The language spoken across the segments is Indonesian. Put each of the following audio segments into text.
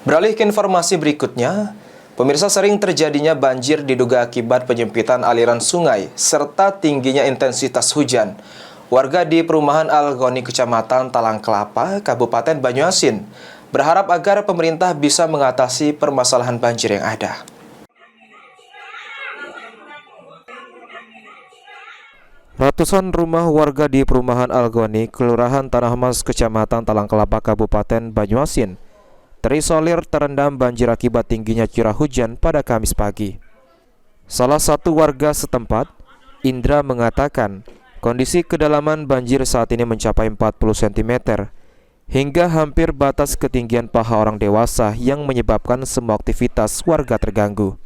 Beralih ke informasi berikutnya, pemirsa, sering terjadinya banjir diduga akibat penyempitan aliran sungai serta tingginya intensitas hujan. Warga di perumahan Al-Ghani, Kecamatan Talang Kelapa, Kabupaten Banyuasin, berharap agar pemerintah bisa mengatasi permasalahan banjir yang ada. Ratusan rumah warga di perumahan Al-Ghani, Kelurahan Tanah Mas, Kecamatan Talang Kelapa, Kabupaten Banyuasin, terisolir terendam banjir akibat tingginya curah hujan pada Kamis pagi. Salah satu warga setempat, Indra, mengatakan kondisi kedalaman banjir saat ini mencapai 40 cm hingga hampir batas ketinggian paha orang dewasa yang menyebabkan semua aktivitas warga terganggu.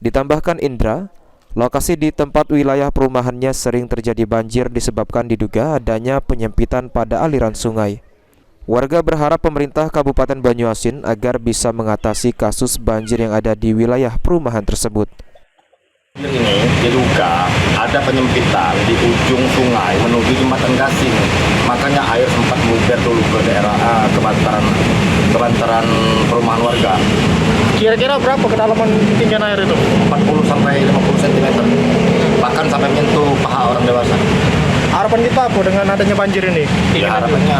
Ditambahkan Indra, lokasi di tempat wilayah perumahannya sering terjadi banjir disebabkan diduga adanya penyempitan pada aliran sungai. Warga berharap pemerintah Kabupaten Banyuasin agar bisa mengatasi kasus banjir yang ada di wilayah perumahan tersebut. Ini diduga ada penyempitan di ujung sungai menuju jembatan Gasing. Makanya air sempat meluber dulu ke daerah kebantaran perumahan warga. Kira-kira berapa kedalaman ketinggian air itu? 40 sampai 50 cm. Bahkan sampai menyentuh paha orang dewasa. Harapan kita apa dengan adanya banjir ini? Ya, harapannya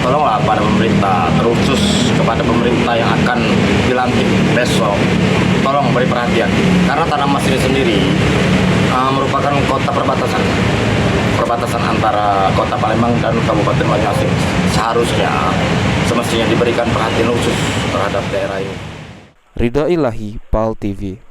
tolonglah pada pemerintah, terkhusus kepada pemerintah yang akan dilantik besok, tolong beri perhatian. Karena Tanah Mas ini sendiri merupakan kota perbatasan antara Kota Palembang dan Kabupaten Banyuasin. Semestinya diberikan perhatian khusus terhadap daerah ini. Ridha Ilahi, PAL TV.